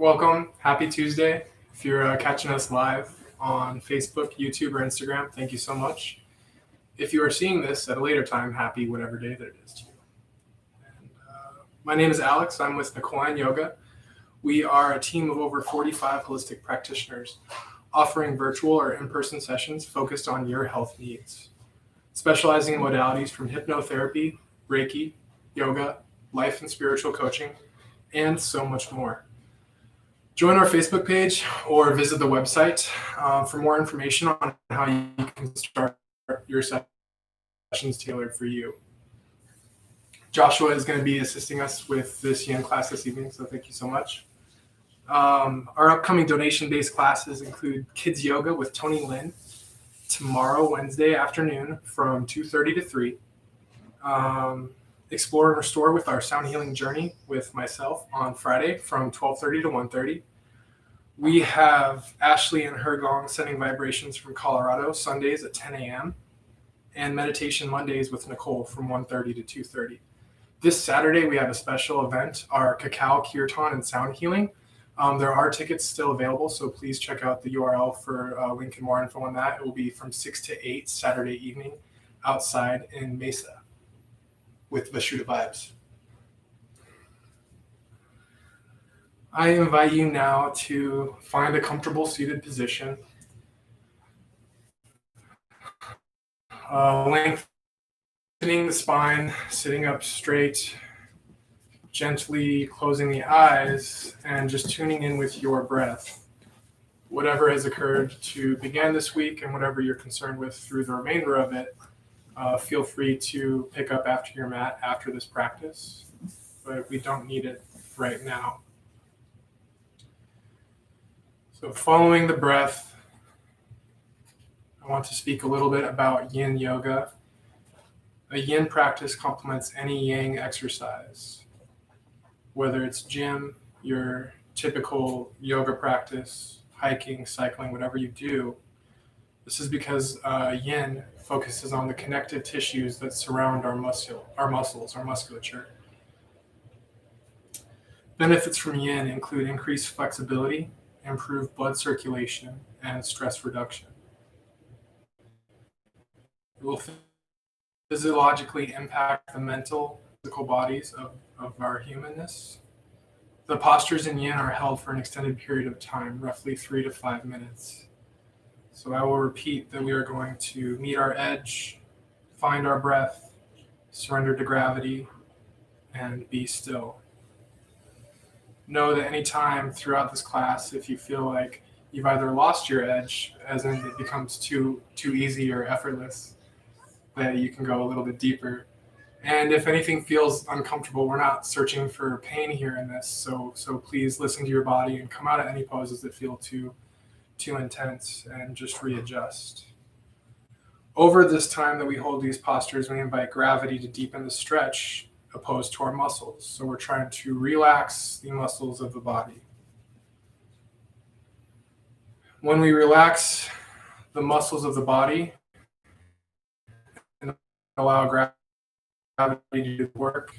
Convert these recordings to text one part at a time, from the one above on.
Welcome. Happy Tuesday. If you're catching us live on Facebook, YouTube, or Instagram, thank you so much. If you are seeing this at a later time, happy whatever day that it is to you. And, my name is Alex. I'm with Nicole Yin Yoga. We are a team of over 45 holistic practitioners offering virtual or in-person sessions focused on your health needs, specializing in modalities from hypnotherapy, Reiki, yoga, life and spiritual coaching, and so much more. Join our Facebook page or visit the website for more information on how you can start your sessions tailored for you. Joshua is going to be assisting us with this Yin class this evening, so thank you so much. Our upcoming donation-based classes include Kids Yoga with Tony Lynn tomorrow, Wednesday afternoon from 2:30 to 3. Explore and Restore with our Sound Healing Journey with myself on Friday from 12:30 to 1:30. We have Ashley and her gong sending vibrations from Colorado Sundays at 10 a.m. and Meditation Mondays with Nicole from 1:30 to 2:30. This Saturday, we have a special event, our Cacao Kirtan and Sound Healing. There are tickets still available, so please check out the URL for link and more info on that. It will be from 6 to 8 Saturday evening outside in Mesa with Vishuddha Vibes. I invite you now to find a comfortable seated position. Lengthening the spine, sitting up straight, gently closing the eyes, and just tuning in with your breath. Whatever has occurred to begin this week and whatever you're concerned with through the remainder of it, feel free to pick up after your mat after this practice, but we don't need it right now. So following the breath, I want to speak a little bit about Yin Yoga. A Yin practice complements any Yang exercise. Whether it's gym, your typical yoga practice, hiking, cycling, whatever you do, this is because Yin focuses on the connective tissues that surround our muscles, our musculature. Benefits from Yin include increased flexibility, improved blood circulation, and stress reduction. It will physiologically impact the mental, physical bodies of our humanness. The postures in Yin are held for an extended period of time, roughly 3 to 5 minutes. So I will repeat that we are going to meet our edge, find our breath, surrender to gravity, and be still. Know that any time throughout this class, if you feel like you've either lost your edge, as in it becomes too easy or effortless, that you can go a little bit deeper. And if anything feels uncomfortable, we're not searching for pain here in this. So please listen to your body and come out of any poses that feel too intense and just readjust. Over this time that we hold these postures, we invite gravity to deepen the stretch opposed to our muscles. So we're trying to relax the muscles of the body. When we relax the muscles of the body and allow gravity to do the work,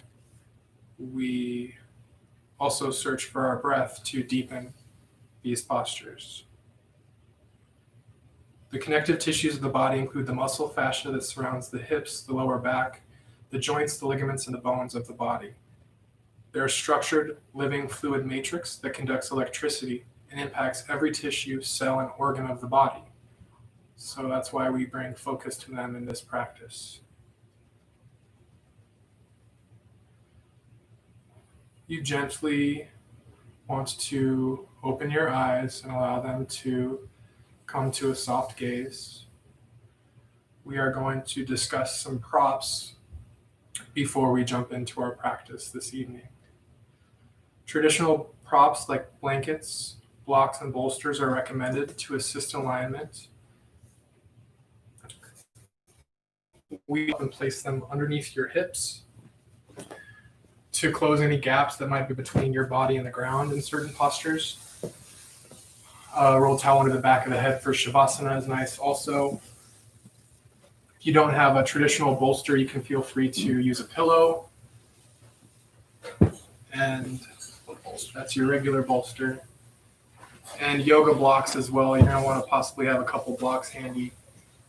we also search for our breath to deepen these postures. The connective tissues of the body include the muscle fascia that surrounds the hips, the lower back, the joints, the ligaments, and the bones of the body. They're a structured, living fluid matrix that conducts electricity and impacts every tissue, cell, and organ of the body. So that's why we bring focus to them in this practice. You gently want to open your eyes and allow them to come to a soft gaze. We are going to discuss some props before we jump into our practice this evening. Traditional props like blankets, blocks, and bolsters are recommended to assist alignment. We often place them underneath your hips to close any gaps that might be between your body and the ground in certain postures. Roll towel under the back of the head for Shavasana is nice also. If you don't have a traditional bolster, you can feel free to use a pillow. And that's your regular bolster. And yoga blocks as well. You're going to want to possibly have a couple blocks handy.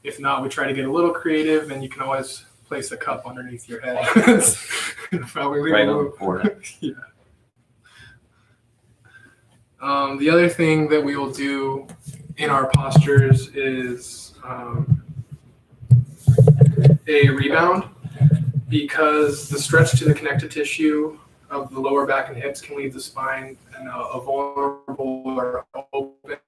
If not, we try to get a little creative, and you can always place a cup underneath your head. Probably right on the floor. Yeah. The other thing that we will do in our postures is a rebound, because the stretch to the connective tissue of the lower back and hips can leave the spine in a vulnerable or open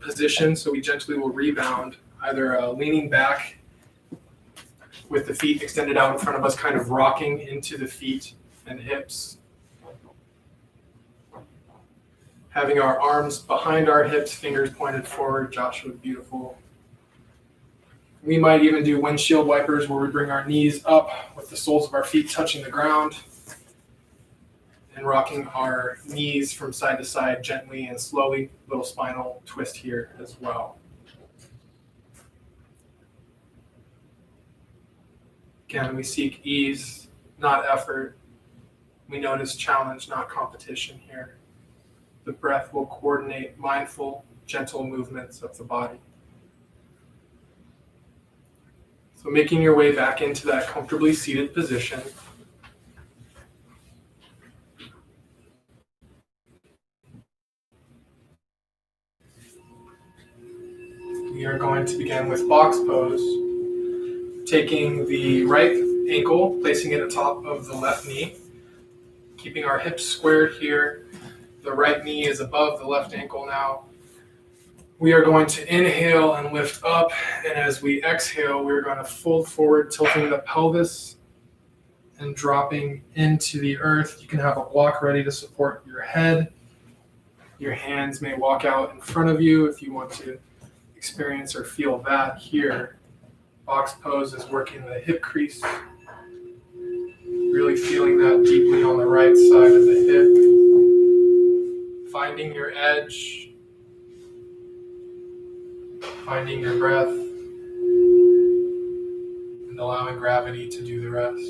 position. So we gently will rebound, either leaning back with the feet extended out in front of us, kind of rocking into the feet and hips. Having our arms behind our hips, fingers pointed forward. Joshua, beautiful. We might even do windshield wipers, where we bring our knees up with the soles of our feet touching the ground and rocking our knees from side to side gently and slowly. Little spinal twist here as well. Again, we seek ease, not effort. We notice challenge, not competition here. The breath will coordinate mindful, gentle movements of the body. So making your way back into that comfortably seated position. We are going to begin with box pose, taking the right ankle, placing it atop of the left knee, keeping our hips squared here. The right knee is above the left ankle now. We are going to inhale and lift up, and as we exhale, we're going to fold forward, tilting the pelvis and dropping into the earth. You can have a block ready to support your head. Your hands may walk out in front of you if you want to experience or feel that here. Box pose is working the hip crease, really feeling that deeply on the right side of the hip. Finding your edge, finding your breath, and allowing gravity to do the rest.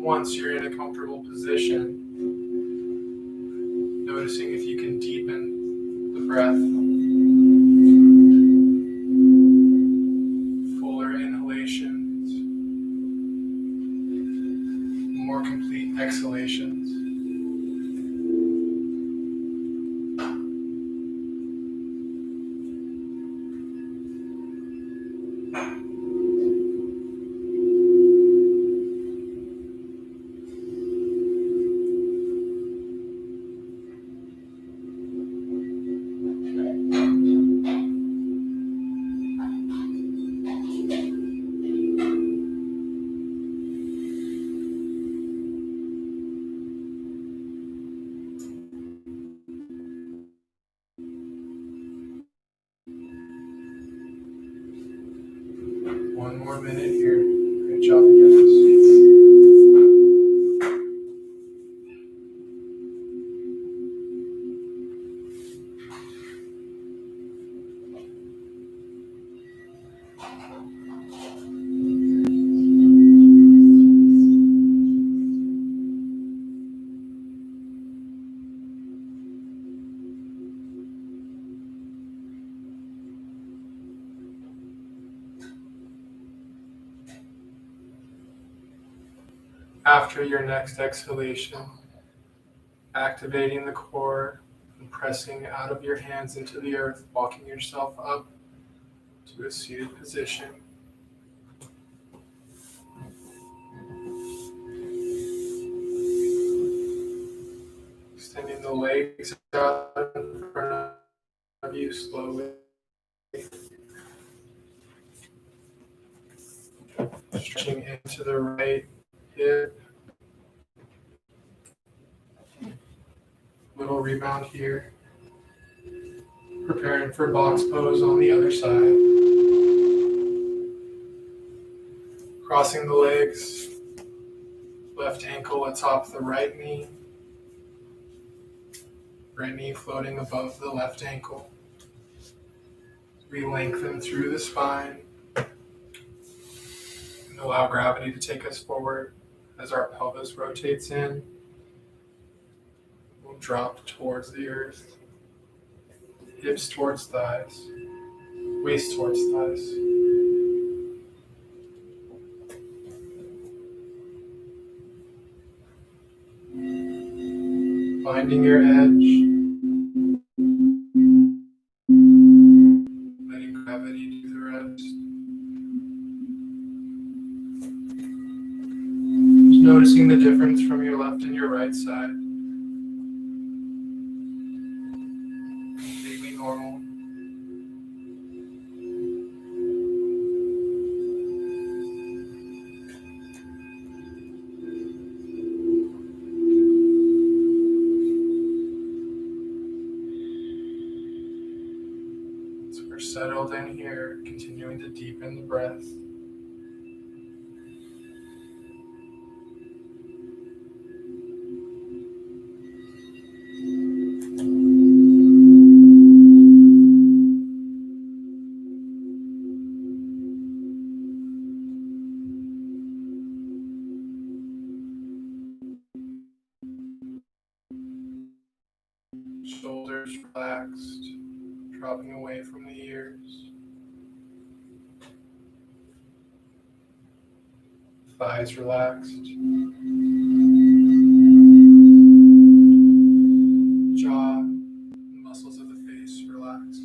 Once you're in a comfortable position, noticing if you can deepen the breath. Fuller inhalations, more complete exhalations. One more minute here. Great job, guys. After your next exhalation, activating the core and pressing out of your hands into the earth, walking yourself up to a seated position. Extending the legs out in front of you slowly. Stretching into the right hip. Little rebound here. Preparing for box pose on the other side. Crossing the legs. Left ankle atop the right knee. right knee floating above the left ankle. We lengthen through the spine and allow gravity to take us forward as our pelvis rotates in. We'll drop towards the earth, hips towards thighs, waist towards thighs. Finding your edge, letting gravity do the rest. Just noticing the difference from your left and your right side. Completely normal. So we're settled in here, continuing to deepen the breath. Shoulders relaxed, dropping away from the ears. Thighs relaxed. Jaw, muscles of the face relaxed.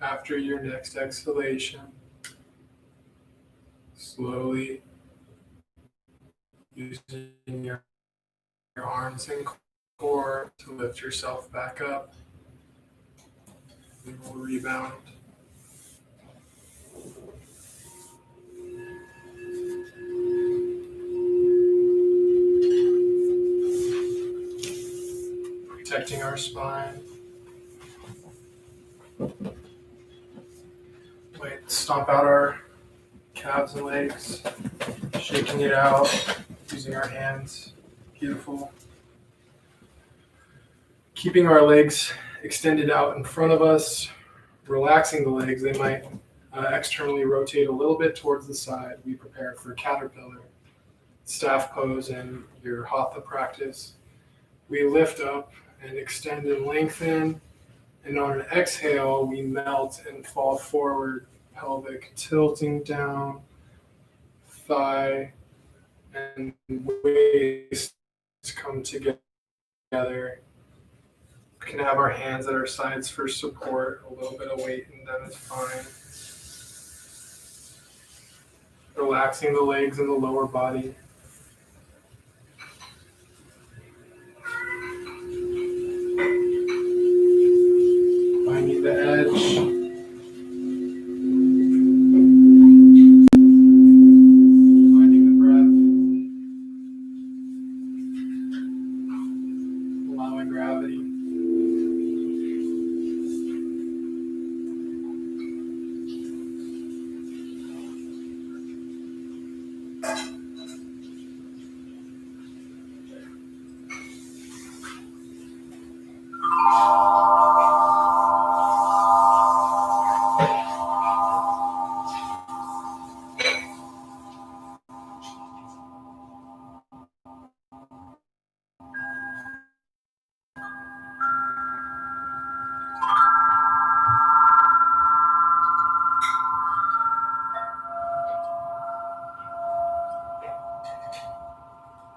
After your next exhalation, slowly using your arms and core to lift yourself back up. And we'll rebound. Protecting our spine. Stomp out our calves and legs, shaking it out, using our hands. Beautiful. Keeping our legs extended out in front of us, relaxing the legs. They might externally rotate a little bit towards the side. We prepare for caterpillar, staff pose, and your hatha practice. We lift up and extend and lengthen. And on an exhale, we melt and fall forward, pelvic tilting down, thigh and waist come together. We can have our hands at our sides for support, a little bit of weight, and then it's fine. Relaxing the legs and the lower body. Finding the edge.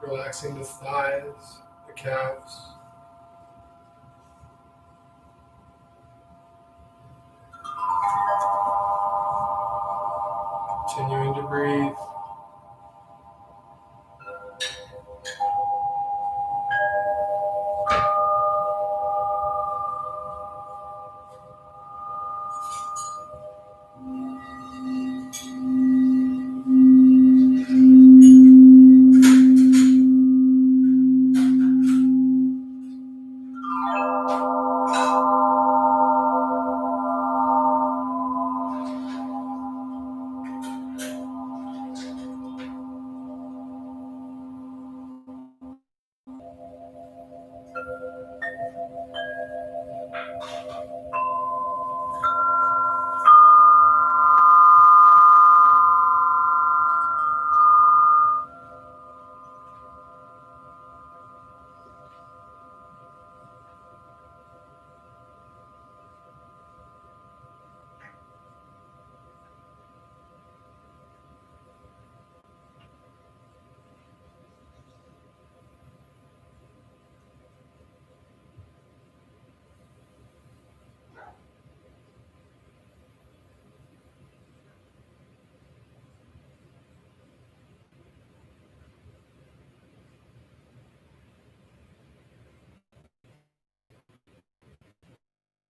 Relaxing the thighs, the calves. Continuing to breathe.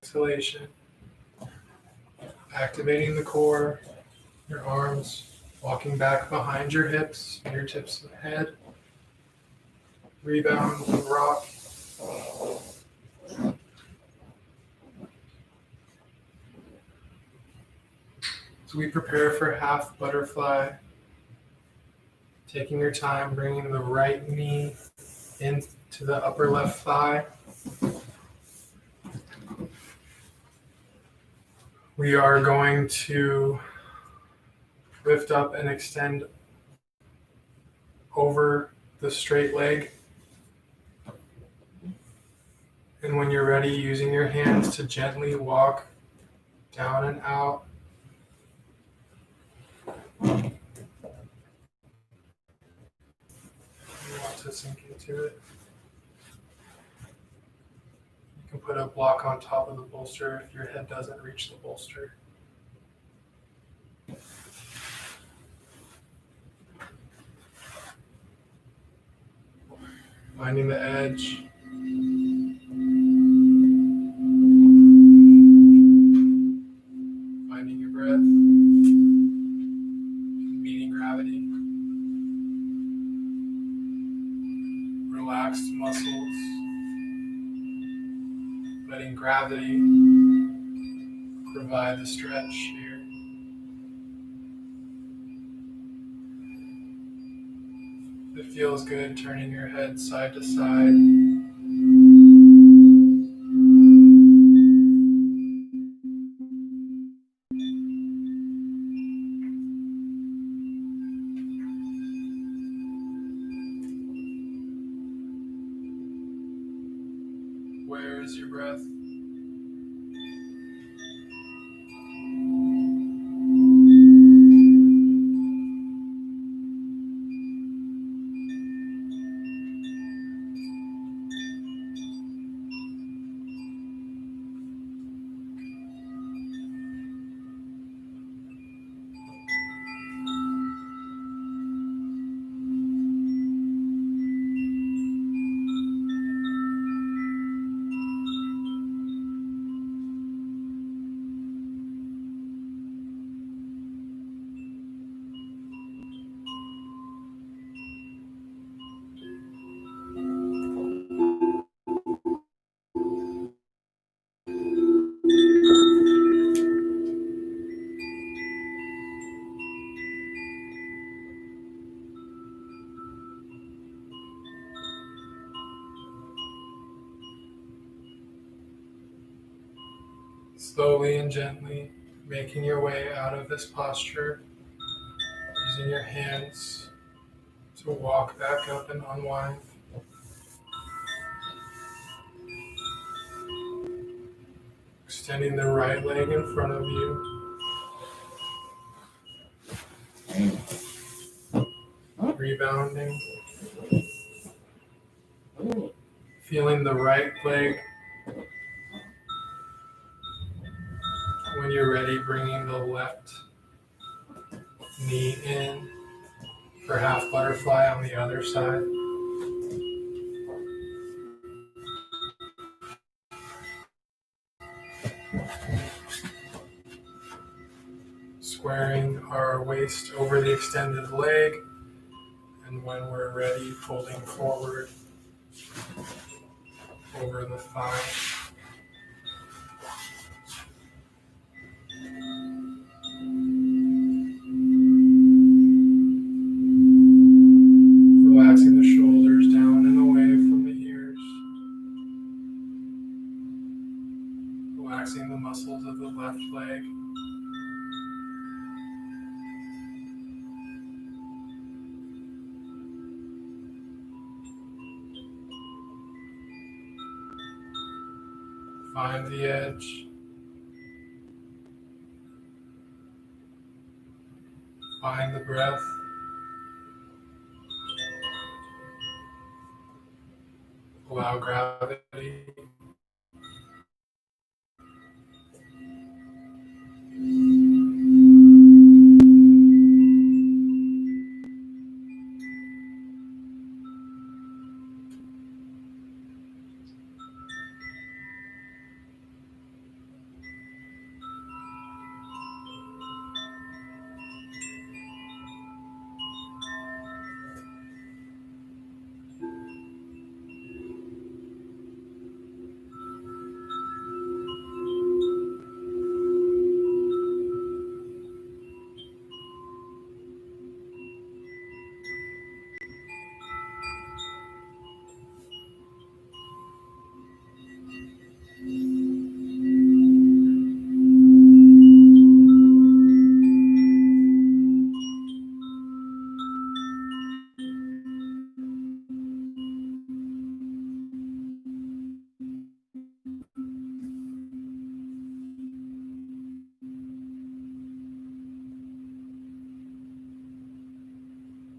exhalation. Activating the core, your arms, walking back behind your hips, fingertips of the head. Rebound and rock. As we prepare for half butterfly, taking your time, bringing the right knee into the upper left thigh. We are going to lift up and extend over the straight leg. And when you're ready, using your hands to gently walk down and out. You want to sink into it. You can put a block on top of the bolster if your head doesn't reach the bolster. Finding the edge. Finding your breath. Meeting gravity. Relaxed muscles. Letting gravity provide the stretch here. It feels good turning your head side to side. Where is your breath? Slowly and gently making your way out of this posture, using your hands to walk back up and unwind. Extending the right leg in front of you. Rebounding. Feeling the right leg. When you're ready, bringing the left knee in for half butterfly on the other side. Squaring our waist over the extended leg, and when we're ready, folding forward over the thigh. Relaxing the shoulders down and away from the ears. Relaxing the muscles of the left leg. Find the edge. Find the breath. Allow gravity.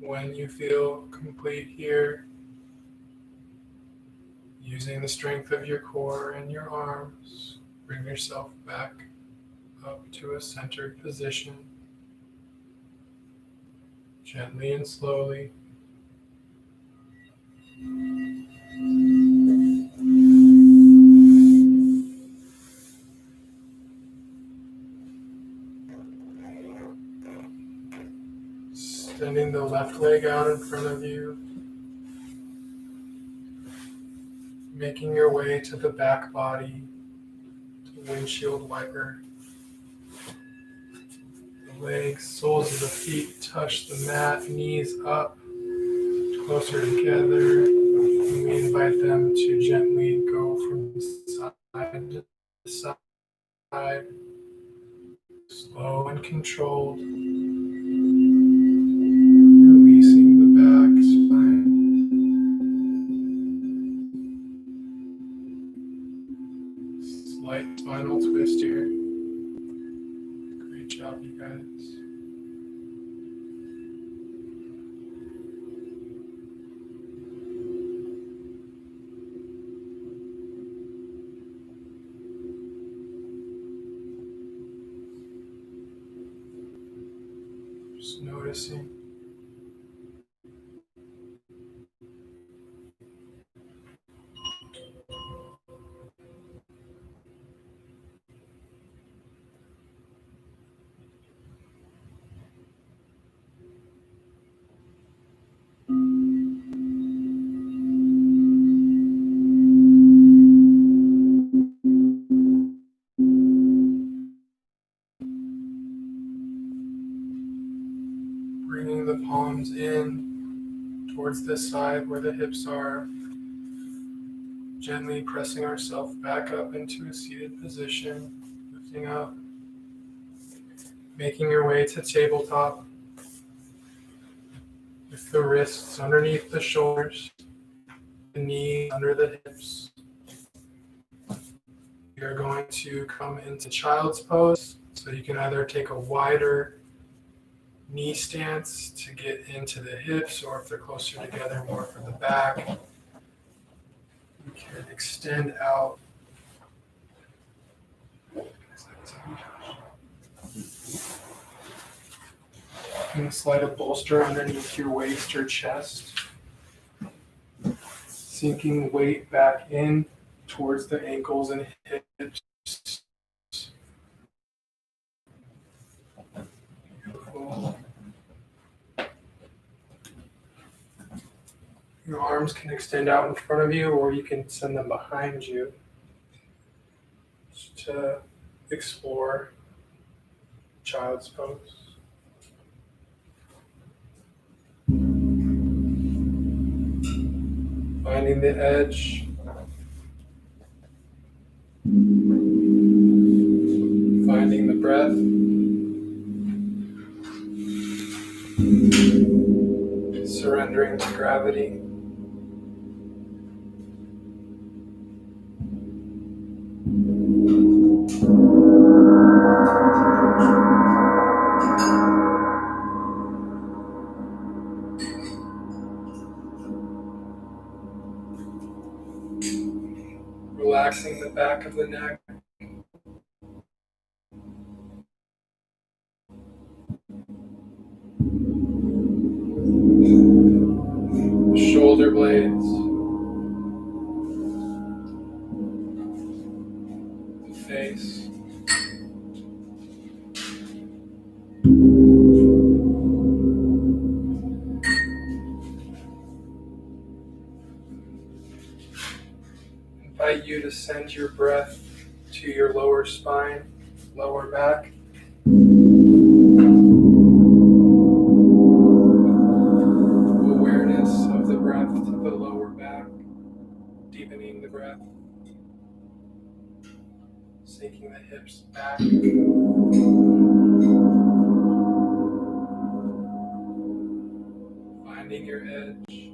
When you feel complete here, using the strength of your core and your arms, bring yourself back up to a centered position, gently and slowly. Extending the left leg out in front of you, making your way to the back body, to the windshield wiper. The legs, soles of the feet touch the mat, knees up, closer together. And we invite them to gently go from side to side, slow and controlled, releasing the back spine. Slight spinal twist here. Great job, you guys. Just noticing. Bringing the palms in towards this side where the hips are. Gently pressing ourselves back up into a seated position, lifting up, making your way to tabletop with the wrists underneath the shoulders, the knees under the hips. We are going to come into child's pose, so you can either take a wider knee stance to get into the hips, or if they're closer together, more for the back. You can extend out. You can slide a bolster underneath your waist or chest, sinking weight back in towards the ankles and hips. Beautiful. Your arms can extend out in front of you, or you can send them behind you just to explore child's pose. Finding the edge. Finding the breath. Surrendering to gravity. Relaxing the back of the neck. Shoulder blades. The face. Invite you to send your breath to your lower spine, lower back. Awareness of the breath to the lower back, deepening the breath, sinking the hips back. Finding your edge,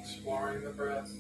exploring the breath.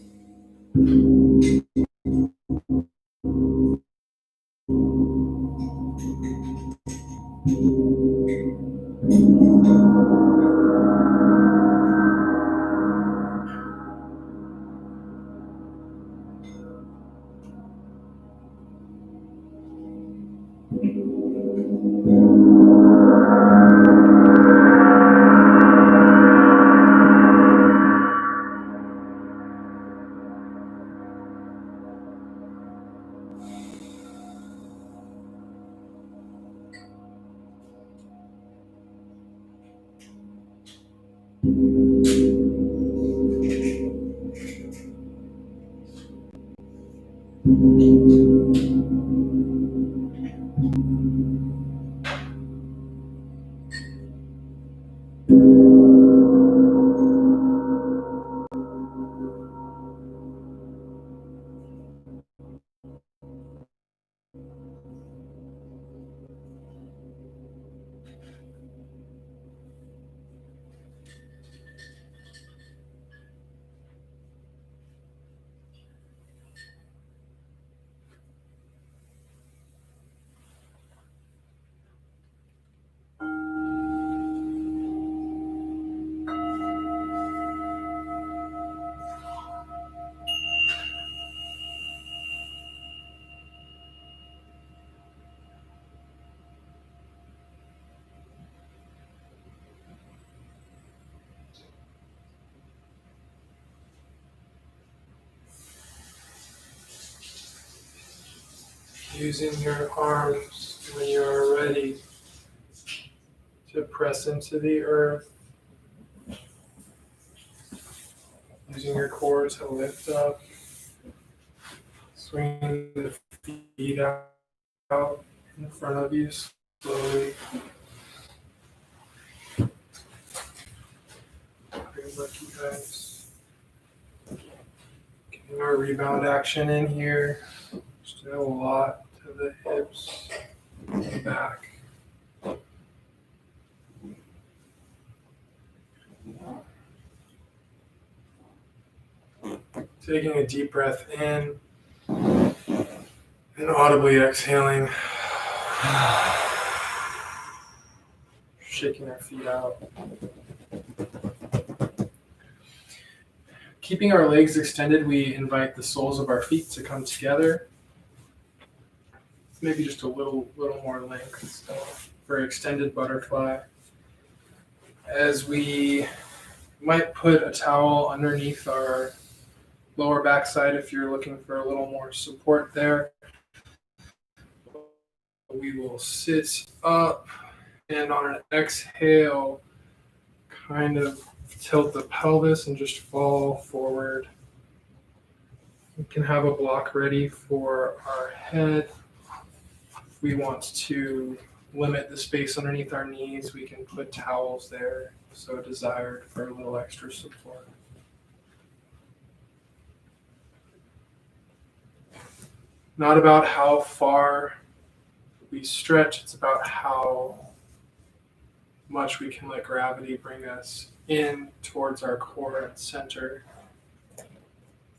Using your arms when you are ready to press into the earth. Using your core to lift up. Swing the feet out in front of you slowly. Good luck, you guys. Getting our rebound action in here. Just doing a lot to the hips and the back. Taking a deep breath in and audibly exhaling. Shaking our feet out. Keeping our legs extended, we invite the soles of our feet to come together. Maybe just a little more length. So for extended butterfly. As we might put a towel underneath our lower backside if you're looking for a little more support there. We will sit up and on an exhale, kind of tilt the pelvis and just fall forward. We can have a block ready for our head. If we want to limit the space underneath our knees, we can put towels there, so desired, for a little extra support. Not about how far we stretch, it's about how much we can let gravity bring us in towards our core and center.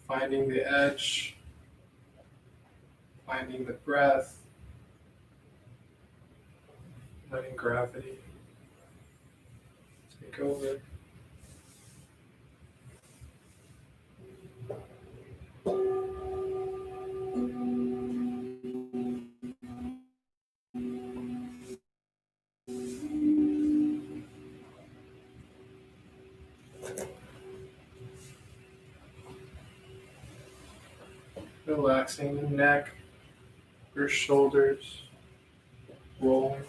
Finding the edge, finding the breath, letting gravity take over. Relaxing the neck, your shoulders, rolling.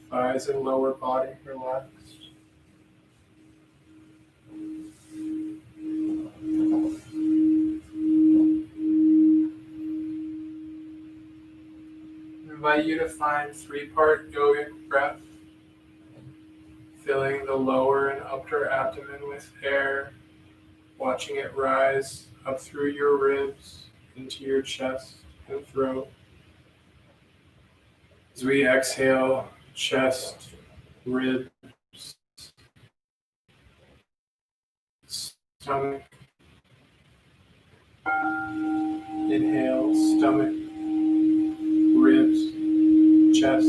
Thighs and lower body relaxed. I invite you to find 3-part yogic breath, filling the lower and upper abdomen with air, watching it rise up through your ribs, into your chest and throat. As we exhale, chest, ribs, stomach. Inhale, stomach, ribs, chest.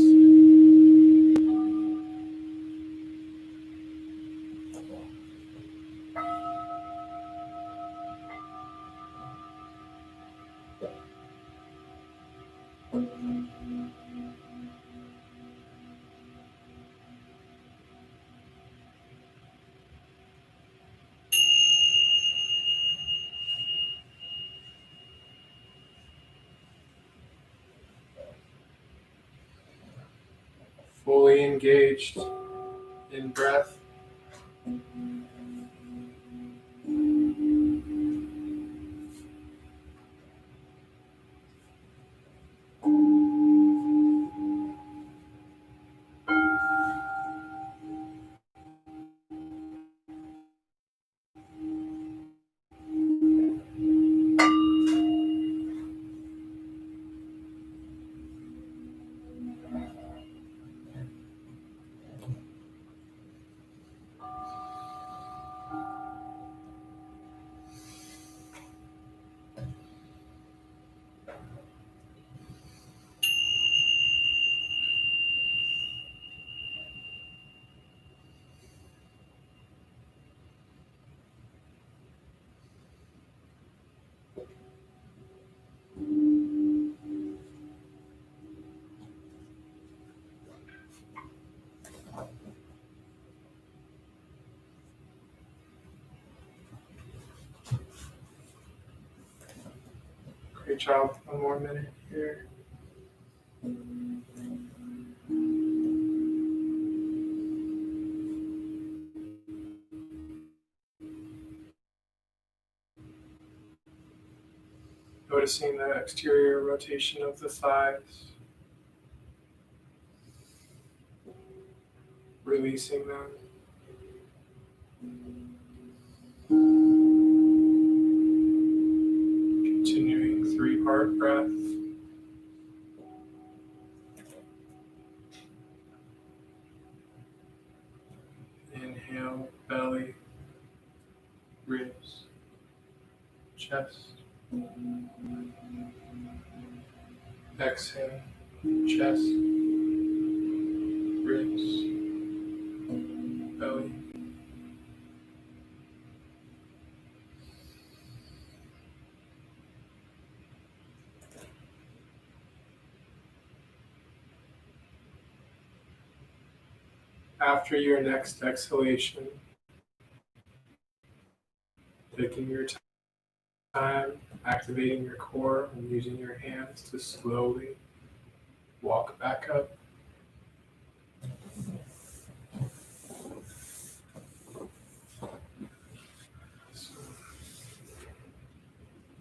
fully engaged in breath. Great job. One more minute here. Noticing the exterior rotation of the thighs. Releasing them. Continuing 3-part breath. Inhale, belly, ribs, chest. Exhale, chest, ribs, belly. After your next exhalation, taking your time, activating your core, and using your hands to slowly walk back up. So,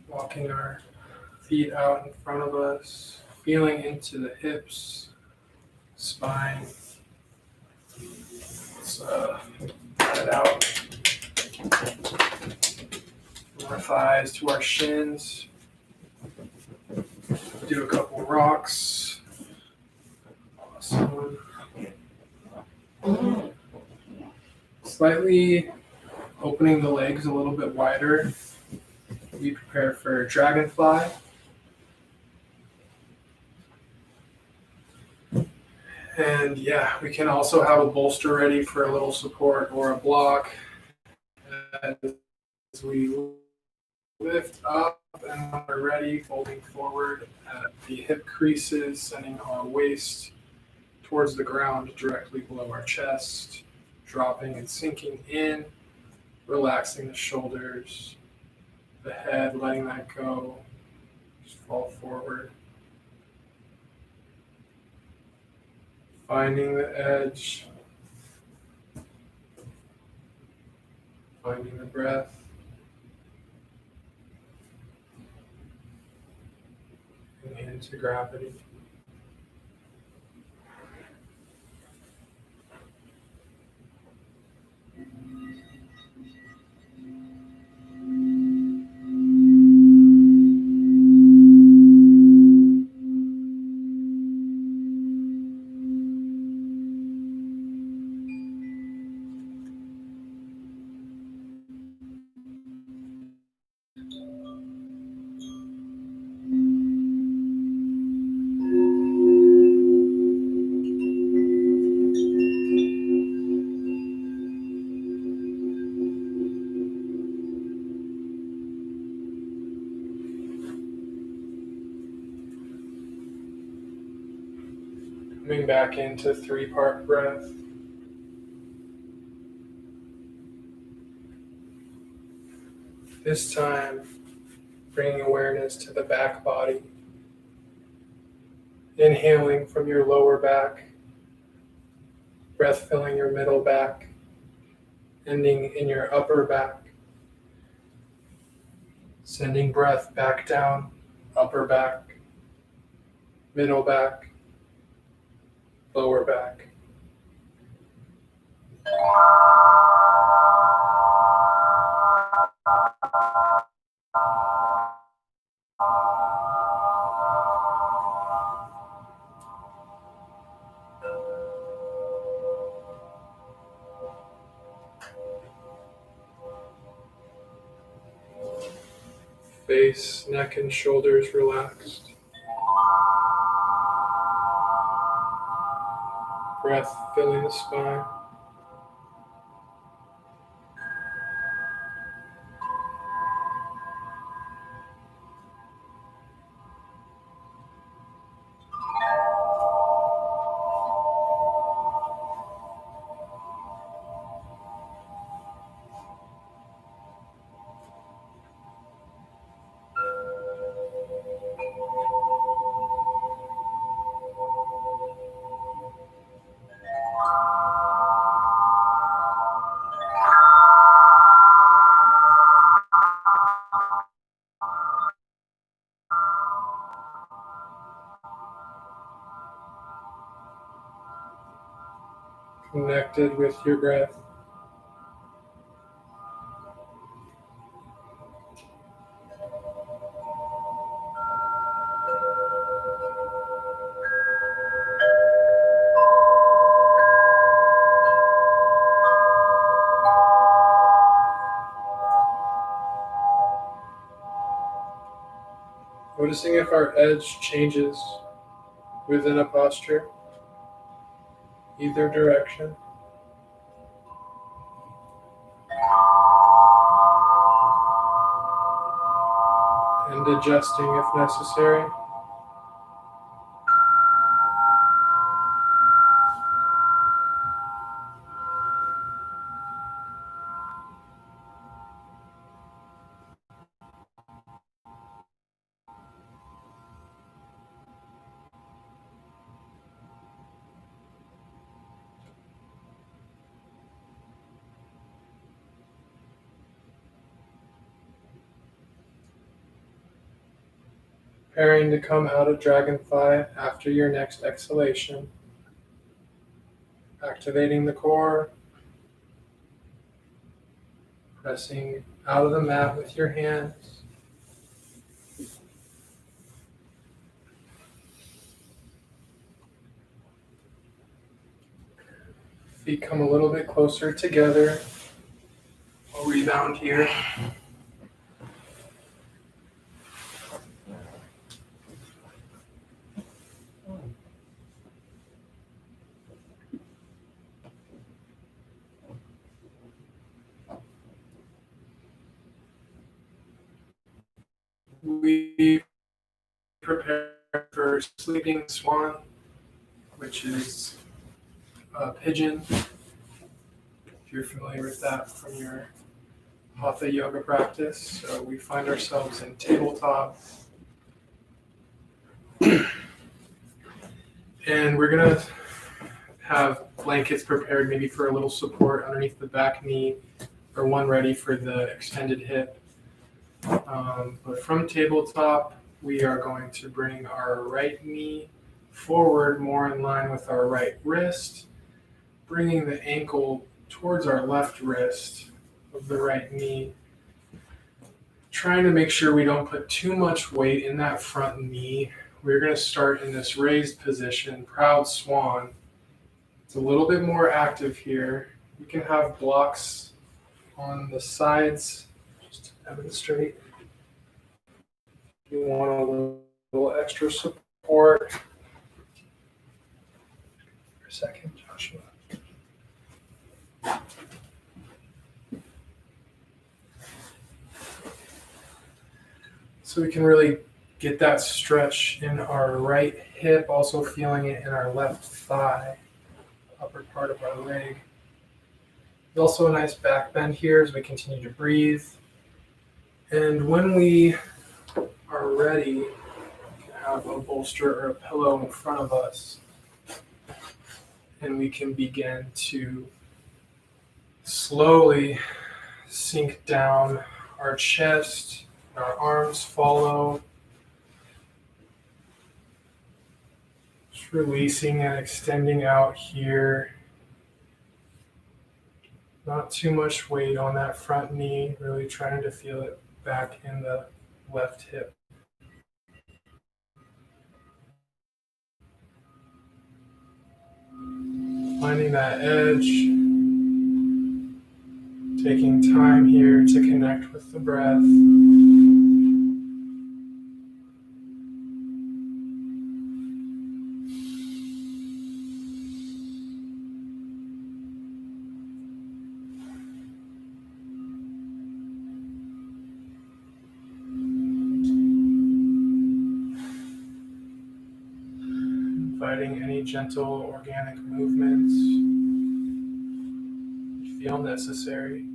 walking our feet out in front of us, feeling into the hips, spine. Let's cut it out from our thighs to our shins. Do a couple rocks. Awesome. Slightly opening the legs a little bit wider. Be prepared for dragonfly. And yeah, we can also have a bolster ready for a little support or a block as we lift up, and when we're ready, folding forward at the hip creases, sending our waist towards the ground directly below our chest, dropping and sinking in, relaxing the shoulders, the head, letting that go, just fall forward. Finding the edge, finding the breath. And into gravity. Coming back into 3-part breath. This time, bringing awareness to the back body. Inhaling from your lower back, Breath filling your middle back, ending in your upper back. Sending breath back down, upper back, middle back, lower back. Face, neck, and shoulders relaxed. Breath filling the spine. Connected with your breath. Noticing if our edge changes within a posture, either direction. And adjusting if necessary. Preparing to come out of dragonfly after your next exhalation. Activating the core. Pressing out of the mat with your hands. Feet come a little bit closer together. We'll rebound here. We prepare for sleeping swan, which is a pigeon. If you're familiar with that from your Hatha yoga practice. So we find ourselves in tabletop. And we're going to have blankets prepared maybe for a little support underneath the back knee or one ready for the extended hip. But from tabletop, we are going to bring our right knee forward more in line with our right wrist, bringing the ankle towards our left wrist of the right knee, trying to make sure we don't put too much weight in that front knee. We're going to start in this raised position, proud swan. It's a little bit more active here. You can have blocks on the sides, just to demonstrate. You want a little extra support. For a second, Joshua. So we can really get that stretch in our right hip, also feeling it in our left thigh, upper part of our leg. There's also a nice back bend here as we continue to breathe. And when we are ready, we can have a bolster or a pillow in front of us. And we can begin to slowly sink down our chest, our arms follow, just releasing and extending out here. Not too much weight on that front knee, really trying to feel it back in the left hip. Finding that edge, taking time here to connect with the breath. Inviting any gentle organic movements that feel necessary.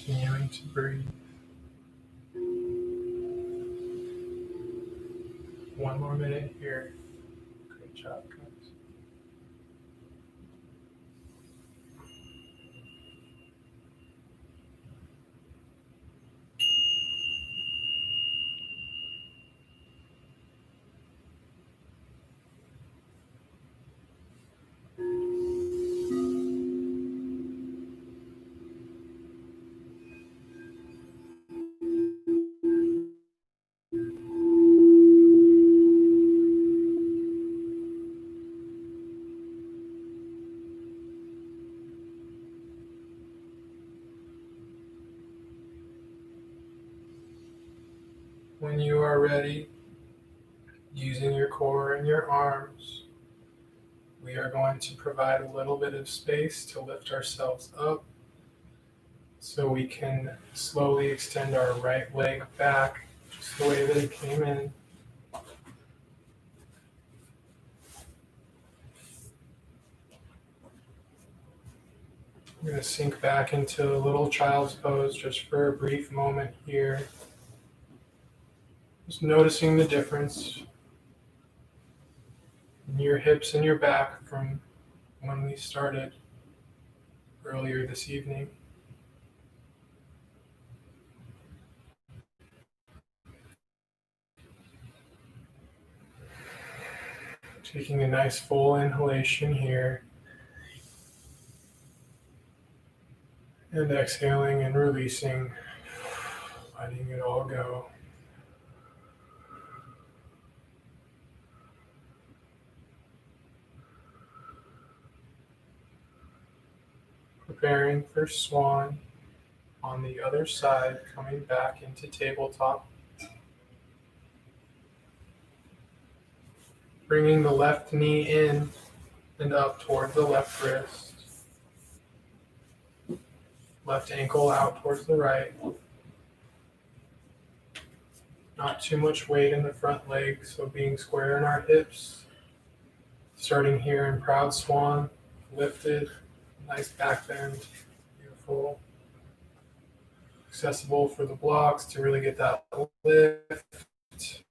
Continuing to breathe. One more minute here. Great job, guys. When you are ready, using your core and your arms, we are going to provide a little bit of space to lift ourselves up so we can slowly extend our right leg back just the way that it came in. We're going to sink back into a little child's pose just for a brief moment here. Just noticing the difference in your hips and your back from when we started earlier this evening. Taking a nice full inhalation here. And exhaling and releasing, letting it all go. Preparing for swan on the other side, coming back into tabletop. Bringing the left knee in and up toward the left wrist. Left ankle out towards the right. Not too much weight in the front leg, so being square in our hips. Starting here in proud swan, lifted, nice back bend, beautiful. Accessible for the blocks to really get that lift. This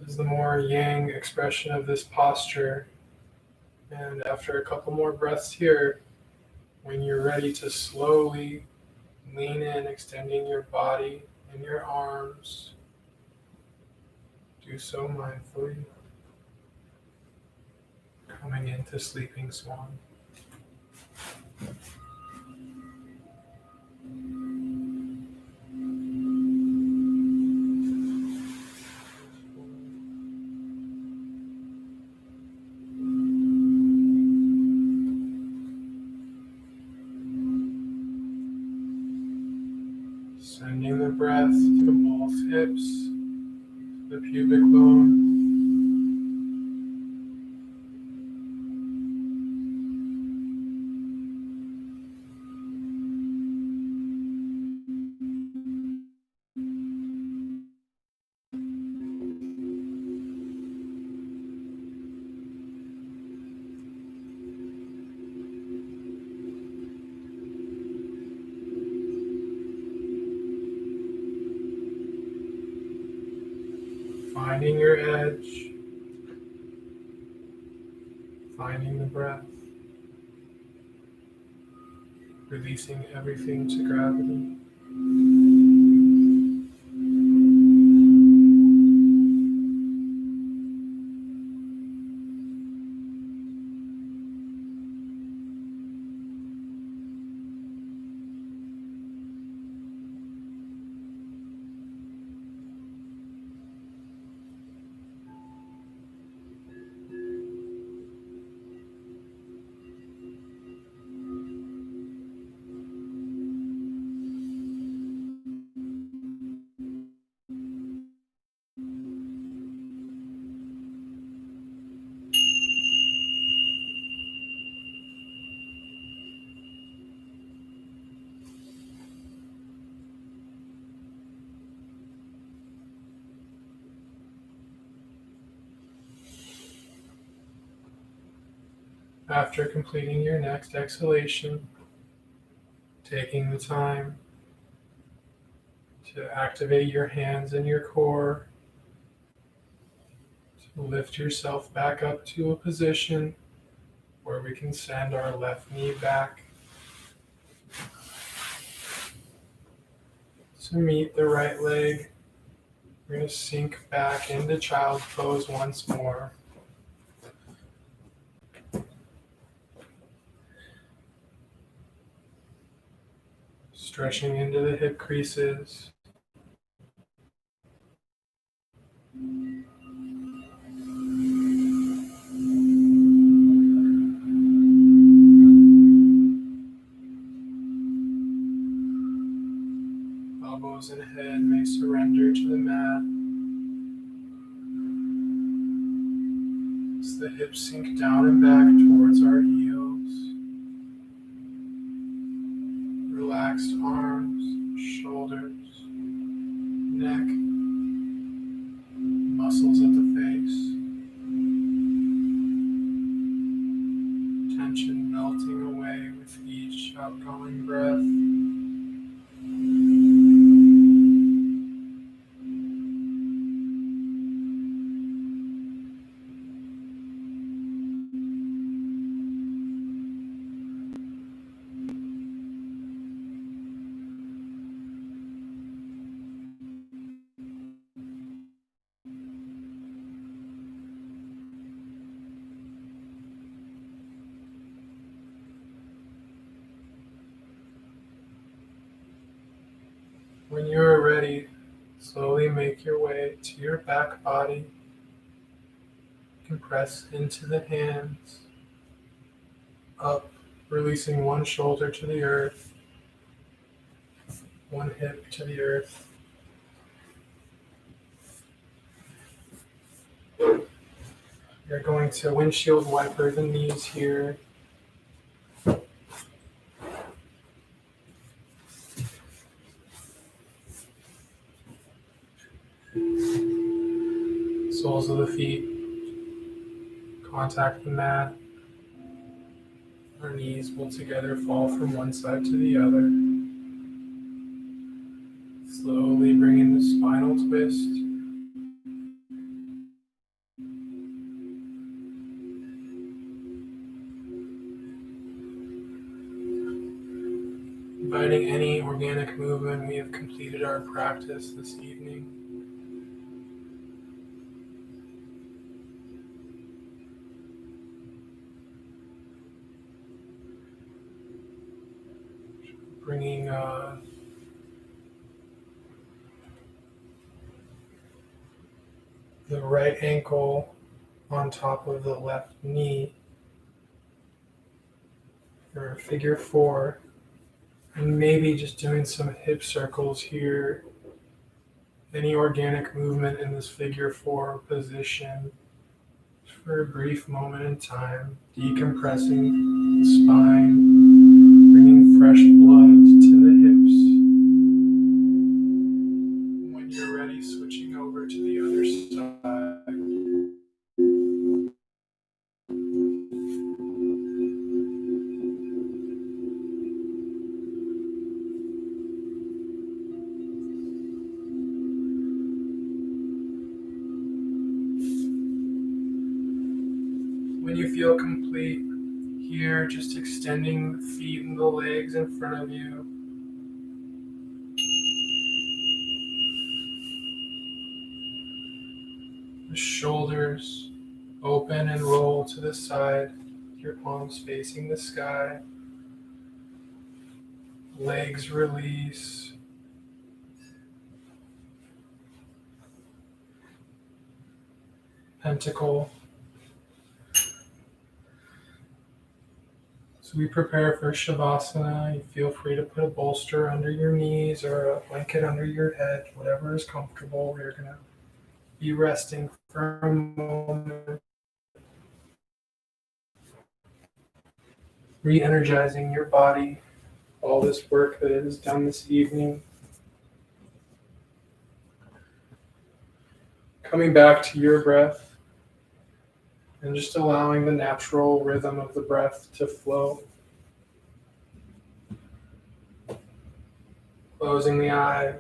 is the more yang expression of this posture. And after a couple more breaths here, when you're ready to slowly lean in, extending your body and your arms, do so mindfully. Coming into sleeping swan. hips, the pubic bone. Finding your edge, finding the breath, releasing everything to gravity. After completing your next exhalation, taking the time to activate your hands and your core, to lift yourself back up to a position where we can send our left knee back to meet the right leg. We're going to sink back into child pose once more. Stretching into the hip creases. Elbows and head may surrender to the mat. As the hips sink down and back towards our heels. Relaxed arms, shoulders, neck, muscles at the face. Tension melting away with each outgoing breath. When you are ready, slowly make your way to your back body. You can press into the hands, up, releasing one shoulder to the earth, one hip to the earth. You're going to windshield wiper the knees here. Soles of the feet contact the mat. Our knees will together fall from one side to the other. Slowly bring in the spinal twist. Inviting any organic movement, we have completed our practice this evening. Bringing the right ankle on top of the left knee for figure 4, and maybe just doing some hip circles here any organic movement in this figure 4 position for a brief moment in time, decompressing the spine, bringing fresh blood to the hips. When you're ready, switching over to the other side. When you feel complete here, just extending the feet and the legs in front of you. The shoulders open and roll to the side, your palms facing the sky. Legs release. Pentacle. So we prepare for Shavasana. You feel free to put a bolster under your knees or a blanket under your head, whatever is comfortable. We're going to be resting for a moment, re-energizing your body, all this work that it has done this evening. Coming back to your breath and just allowing the natural rhythm of the breath to flow. Closing the eyes.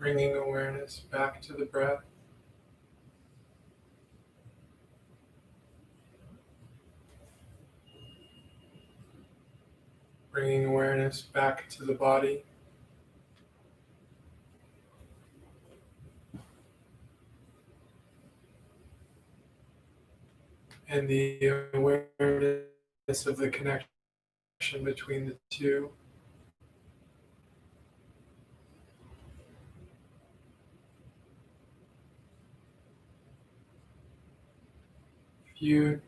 Bringing awareness back to the breath. Bringing awareness back to the body. And the awareness of the connection between the two. If you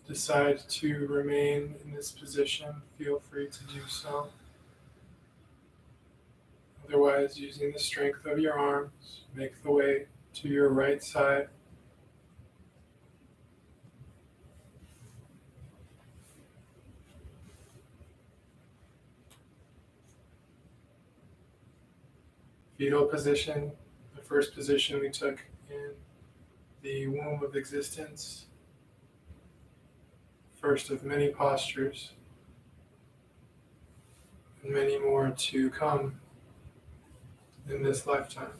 decide to remain in this position, feel free to do so. Otherwise, using the strength of your arms, make the way to your right side. Fetal position, the first position we took in the womb of existence. First of many postures, and many more to come in this lifetime.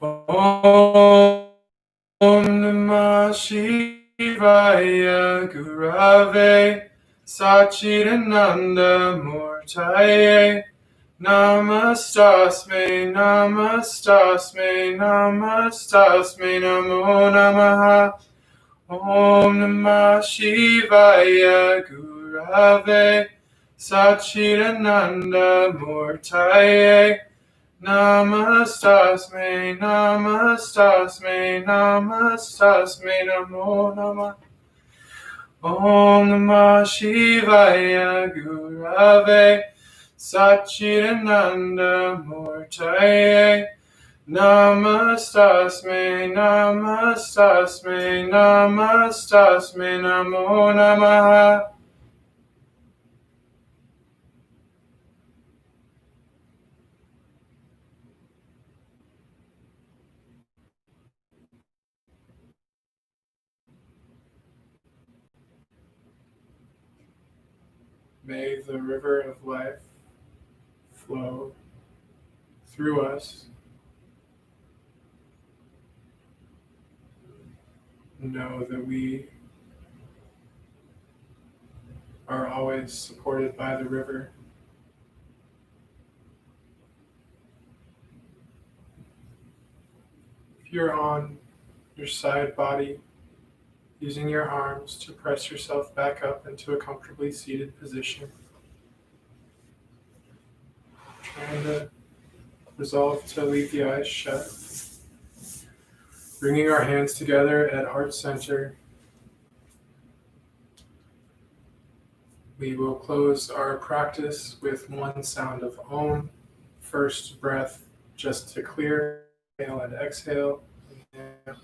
Om Namah Shivaya Gurave Sachidananda Murtaye Namastasme Namastasme Namastasme Namo Namaha Om Namah Shivaya Gurave Sachidananda Murtaye Namastasme Namastasme Namastasme Namo Namah Om Namah Shivaya Gurave Sachidananda Murtaye Namastasme Namastasme Namastasme Namo Namaha. May the river of life flow through us. Know that we are always supported by the river. If you're on your side body, using your arms to press yourself back up into a comfortably seated position. Trying to resolve to leave the eyes shut. Bringing our hands together at heart center. We will close our practice with one sound of Om. First breath just to clear. Inhale and exhale. Inhale.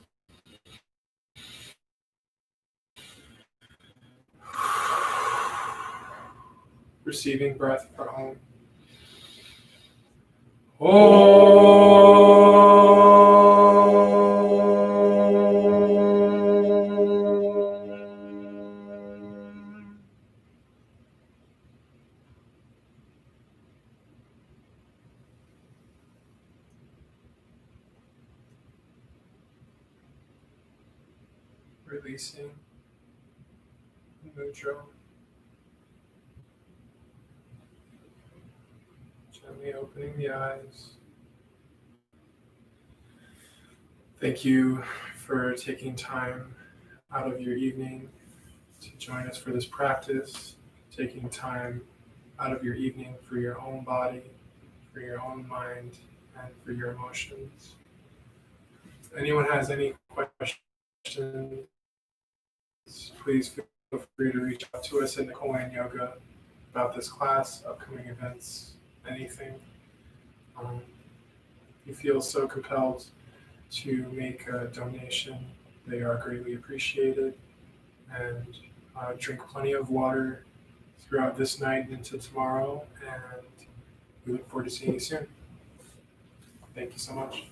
Receiving breath for Om. Releasing Mudra. Gently opening the eyes. Thank you for taking time out of your evening to join us for this practice, taking time out of your evening for your own body, for your own mind, and for your emotions. If anyone has any questions, please feel free to reach out to us at Nicole Yin Yoga about this class, upcoming events, anything. If you feel so compelled to make a donation, they are greatly appreciated. And drink plenty of water throughout this night and into tomorrow. And we look forward to seeing you soon. Thank you so much.